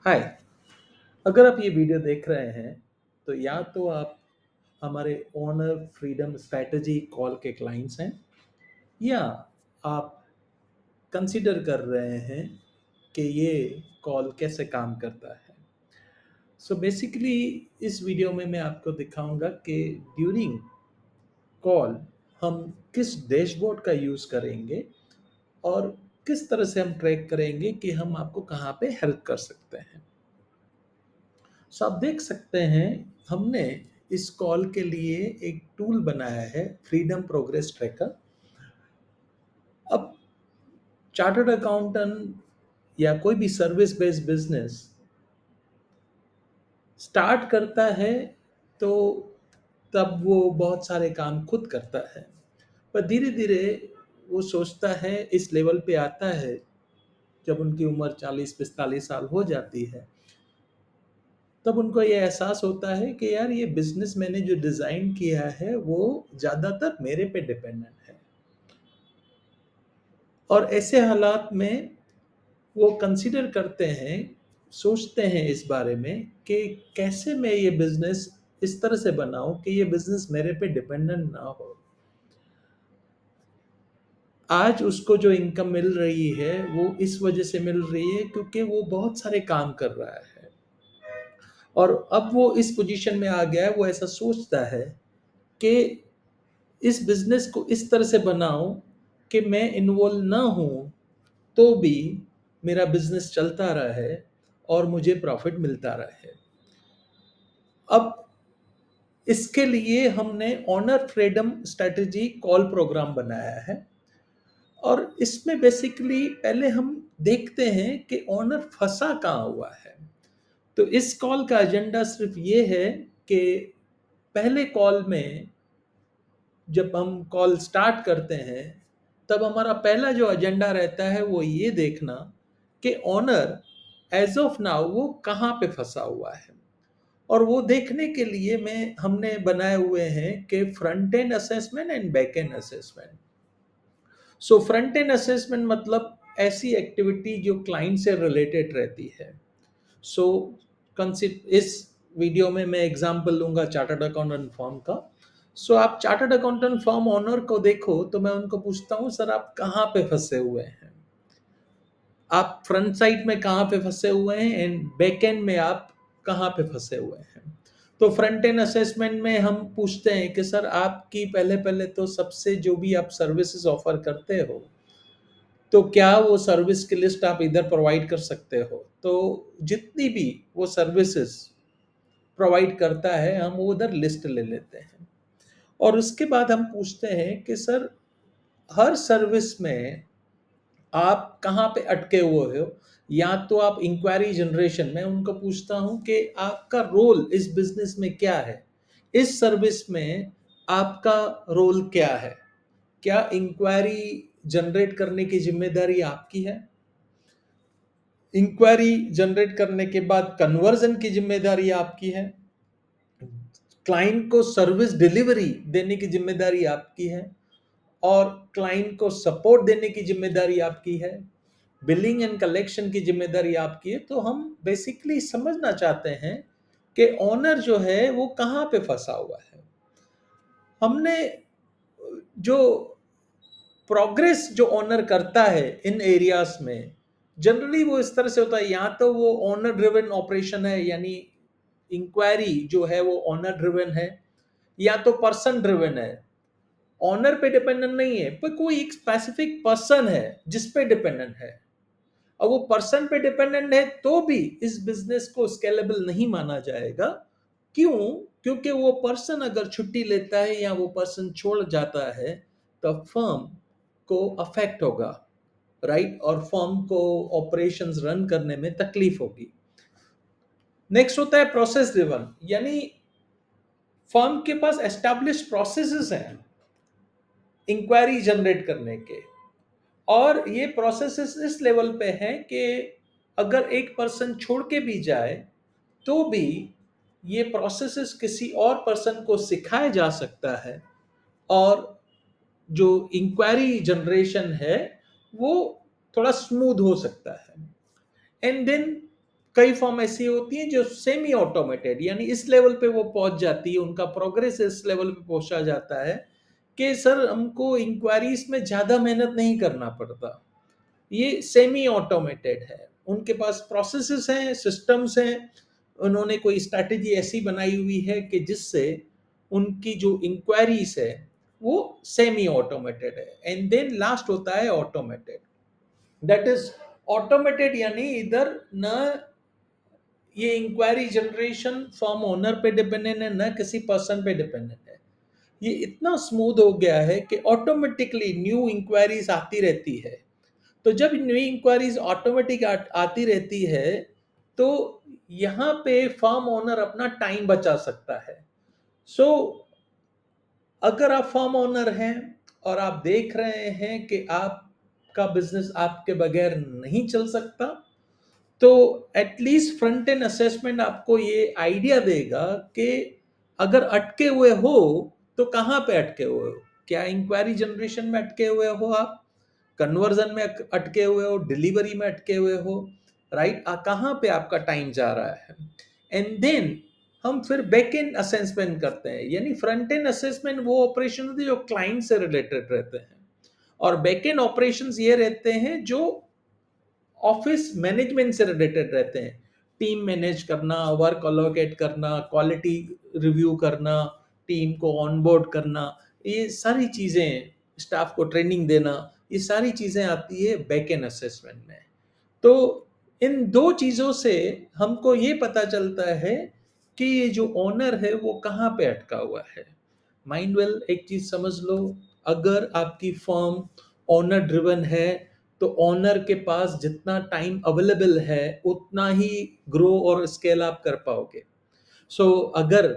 हाय। अगर आप ये वीडियो देख रहे हैं तो या तो आप हमारे ओनर फ्रीडम स्ट्रैटेजी कॉल के क्लाइंट्स हैं या आप कंसिडर कर रहे हैं कि ये कॉल कैसे काम करता है। सो बेसिकली इस वीडियो में मैं आपको दिखाऊंगा कि ड्यूरिंग कॉल हम किस डैशबोर्ड का यूज़ करेंगे और किस तरह से हम ट्रैक करेंगे कि हम आपको कहाँ पे हेल्प कर सकते हैं। सो आप देख सकते हैं हमने इस कॉल के लिए एक टूल बनाया है, फ्रीडम प्रोग्रेस ट्रैकर। अब चार्टर्ड अकाउंटेंट या कोई भी सर्विस बेस्ड बिजनेस स्टार्ट करता है तो तब वो बहुत सारे काम खुद करता है, पर धीरे धीरे वो सोचता है, इस लेवल पे आता है जब उनकी उम्र 40-45 साल हो जाती है, तब उनको ये एहसास होता है कि यार ये बिजनेस मैंने जो डिज़ाइन किया है वो ज़्यादातर मेरे पे डिपेंडेंट है। और ऐसे हालात में वो कंसीडर करते हैं, सोचते हैं इस बारे में कि कैसे मैं ये बिजनेस इस तरह से बनाऊं कि ये बिजनेस मेरे पे डिपेंडेंट ना हो। आज उसको जो इनकम मिल रही है वो इस वजह से मिल रही है क्योंकि वो बहुत सारे काम कर रहा है और अब वो इस पोजीशन में आ गया है, वो ऐसा सोचता है कि इस बिजनेस को इस तरह से बनाऊं कि मैं इन्वॉल्व ना हूं तो भी मेरा बिजनेस चलता रहे और मुझे प्रॉफिट मिलता रहे। अब इसके लिए हमने honour freedom strategy call programme बनाया है और इसमें बेसिकली पहले हम देखते हैं कि ऑनर फंसा कहाँ हुआ है। तो इस कॉल का एजेंडा सिर्फ ये है कि पहले कॉल में जब हम कॉल स्टार्ट करते हैं तब हमारा पहला जो एजेंडा रहता है वो ये देखना कि ओनर एज ऑफ नाउ वो कहाँ पे फंसा हुआ है। और वो देखने के लिए मैं हमने बनाए हुए हैं कि front end assessment and back and assessment. So front end assessment मतलब ऐसी एक्टिविटी जो क्लाइंट से रिलेटेड रहती है। सो इस वीडियो में मैं एग्जांपल लूंगा चार्टर्ड अकाउंटेंट फर्म का। सो आप चार्टर्ड अकाउंटेंट फर्म ओनर को देखो तो मैं उनको पूछता हूँ, सर आप कहाँ पे फंसे हुए हैं, आप फ्रंट साइड में कहाँ पे फंसे हुए हैं एंड बैक एंड में आप कहाँ पे फंसे हुए हैं। तो फ्रंट एंड असेसमेंट में हम पूछते हैं कि सर आपकी पहले पहले तो सबसे जो भी आप सर्विसेज ऑफर करते हो तो क्या वो सर्विस की लिस्ट आप इधर प्रोवाइड कर सकते हो। तो जितनी भी वो सर्विसेज प्रोवाइड करता है हम वो उधर लिस्ट ले लेते हैं और उसके बाद हम पूछते हैं कि सर हर सर्विस में आप कहाँ पे अटके हुए हो। या तो आप इंक्वायरी जनरेशन में उनको पूछता हूँ कि आपका रोल इस बिजनेस में क्या है, इस सर्विस में आपका रोल क्या है, क्या इंक्वायरी जनरेट करने की जिम्मेदारी आपकी है, इंक्वायरी जनरेट करने के बाद कन्वर्जन की जिम्मेदारी आपकी है, क्लाइंट को सर्विस डिलीवरी देने की जिम्मेदारी आपकी है और क्लाइंट को सपोर्ट देने की जिम्मेदारी आपकी है, बिलिंग एंड कलेक्शन की जिम्मेदारी आपकी है। तो हम बेसिकली समझना चाहते हैं कि ओनर जो है वो कहाँ पे फंसा हुआ है। हमने जो प्रोग्रेस जो ओनर करता है इन एरियाज में, जनरली वो इस तरह से होता है, या तो वो ओनर ड्रिवन ऑपरेशन है यानी इंक्वायरी जो है वो ओनर ड्रिवन है, या तो पर्सन ड्रिवन है, ओनर पे डिपेंडेंट नहीं है पर कोई एक स्पेसिफिक पर्सन है जिस पे डिपेंडेंट है। और वो पर्सन पे डिपेंडेंट है तो भी इस बिजनेस को स्केलेबल नहीं माना जाएगा। क्यों? क्योंकि वो पर्सन अगर छुट्टी लेता है या वो पर्सन छोड़ जाता है तो फर्म को अफेक्ट होगा, राइट, और फर्म को ऑपरेशंस रन करने में तकलीफ होगी। नेक्स्ट होता है प्रोसेस ड्रिवन, यानी फर्म के पास एस्टैब्लिश प्रोसेसेस हैं इंक्वायरी जनरेट करने के, और ये प्रोसेसेस इस लेवल पे हैं कि अगर एक पर्सन छोड़ के भी जाए तो भी ये प्रोसेसेस किसी और पर्सन को सिखाया जा सकता है और जो इंक्वायरी जनरेशन है वो थोड़ा स्मूथ हो सकता है। एंड देन कई फर्म ऐसी होती हैं जो सेमी ऑटोमेटेड, यानी इस लेवल पे वो पहुंच जाती है, उनका प्रोग्रेस इस लेवल पे पहुंचा जाता है कि सर हमको इंक्वायरीज में ज्यादा मेहनत नहीं करना पड़ता। ये सेमी ऑटोमेटेड है, उनके पास प्रोसेसेस हैं, सिस्टम्स हैं, उन्होंने कोई स्ट्रैटेजी ऐसी बनाई हुई है कि जिससे उनकी जो इंक्वायरीज है वो सेमी ऑटोमेटेड है। एंड देन लास्ट होता है ऑटोमेटेड, दैट इज ऑटोमेटेड, यानी इधर न ये इंक्वायरी जनरेशन फॉर्म ओनर पे डिपेंडेंट है, न किसी पर्सन पे डिपेंडेंट है। ये इतना स्मूथ हो गया है कि ऑटोमेटिकली न्यू इंक्वायरीज आती रहती है। तो जब न्यू इंक्वायरीज ऑटोमेटिक आती रहती है, तो यहाँ पे फर्म ओनर अपना टाइम बचा सकता है। सो अगर आप फर्म ओनर हैं और आप देख रहे हैं कि आपका बिजनेस आपके बगैर नहीं चल सकता, तो एटलीस्ट फ्रंट एंड असेसमेंट आपको ये आइडिया देगा कि अगर अटके हुए हो तो कहाँ पे अटके हुए हो। क्या इंक्वायरी जनरेशन में अटके हुए हो आप, कन्वर्जन में अटके हुए हो, डिलीवरी में अटके हुए हो, राइट? कहाँ पे आपका टाइम जा रहा है। एंड देन हम फिर बैक एंड असेसमेंट करते हैं, यानी फ्रंट एंड असेसमेंट वो ऑपरेशन होते हैं जो क्लाइंट से रिलेटेड रहते हैं, और बैक एंड ऑपरेशंस ये रहते हैं जो ऑफिस मैनेजमेंट से रिलेटेड रहते हैं। टीम मैनेज करना, वर्क अलोकेट करना, क्वालिटी रिव्यू करना, टीम को ऑनबोर्ड करना, ये सारी चीज़ें, स्टाफ को ट्रेनिंग देना, ये सारी चीज़ें आती है बैक एंड असेसमेंट में। तो इन दो चीज़ों से हमको ये पता चलता है कि ये जो ओनर है वो कहाँ पे अटका हुआ है। माइंड वेल, एक चीज़ समझ लो, अगर आपकी फर्म ओनर ड्रिवन है तो ओनर के पास जितना टाइम अवेलेबल है उतना ही ग्रो और स्केल अप कर पाओगे। सो अगर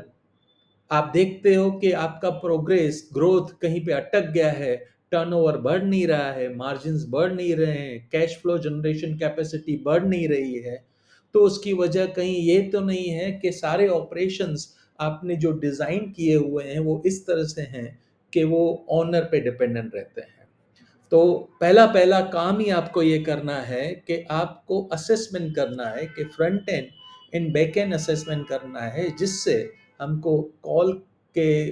आप देखते हो कि आपका प्रोग्रेस ग्रोथ कहीं पे अटक गया है, टर्नओवर बढ़ नहीं रहा है, मार्जिन्स बढ़ नहीं रहे हैं, कैश फ्लो जनरेशन कैपेसिटी बढ़ नहीं रही है, तो उसकी वजह कहीं ये तो नहीं है कि सारे ऑपरेशंस आपने जो डिजाइन किए हुए हैं वो इस तरह से हैं कि वो ओनर पे डिपेंडेंट रहते हैं। तो पहला पहला काम ही आपको ये करना है कि आपको असेसमेंट करना है कि front end and back and assessment करना है, जिससे हमको कॉल के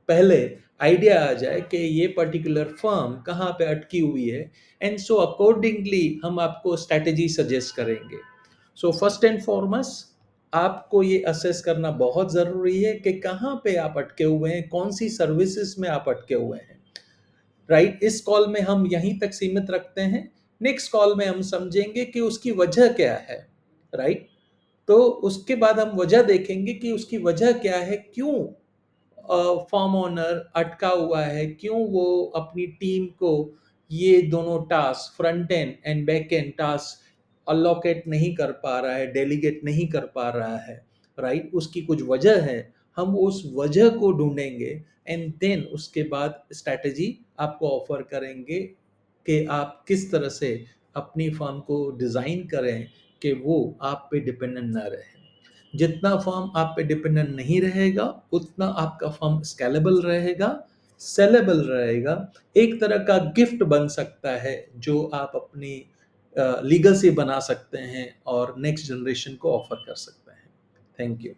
पहले आइडिया आ जाए कि ये पर्टिकुलर फर्म कहाँ पे अटकी हुई है, एंड सो अकॉर्डिंगली हम आपको स्ट्रैटेजी सजेस्ट करेंगे। सो फर्स्ट एंड फॉरमोस्ट आपको ये असेस करना बहुत ज़रूरी है कि कहाँ पे आप अटके हुए हैं, कौन सी सर्विसेज में आप अटके हुए हैं, राइट? इस कॉल में हम यहीं तक सीमित रखते हैं, नेक्स्ट कॉल में हम समझेंगे कि उसकी वजह क्या है, राइट? तो उसके बाद हम वजह देखेंगे कि उसकी वजह क्या है, क्यों फॉर्म ओनर अटका हुआ है, क्यों वो अपनी टीम को ये दोनों task, front end and back and task allocate नहीं कर पा रहा है, डेलीगेट नहीं कर पा रहा है, राइट? उसकी कुछ वजह है, हम उस वजह को ढूंढेंगे, एंड देन उसके बाद स्ट्रैटेजी आपको ऑफर करेंगे कि आप किस तरह से अपनी फर्म को डिज़ाइन करें कि वो आप पे डिपेंडेंट ना रहे। जितना फर्म आप पे डिपेंडेंट नहीं रहेगा, उतना आपका फर्म स्केलेबल रहेगा, सेलेबल रहेगा, एक तरह का गिफ्ट बन सकता है जो आप अपनी लीगल से बना सकते हैं और नेक्स्ट जनरेशन को ऑफर कर सकते हैं। Thank you.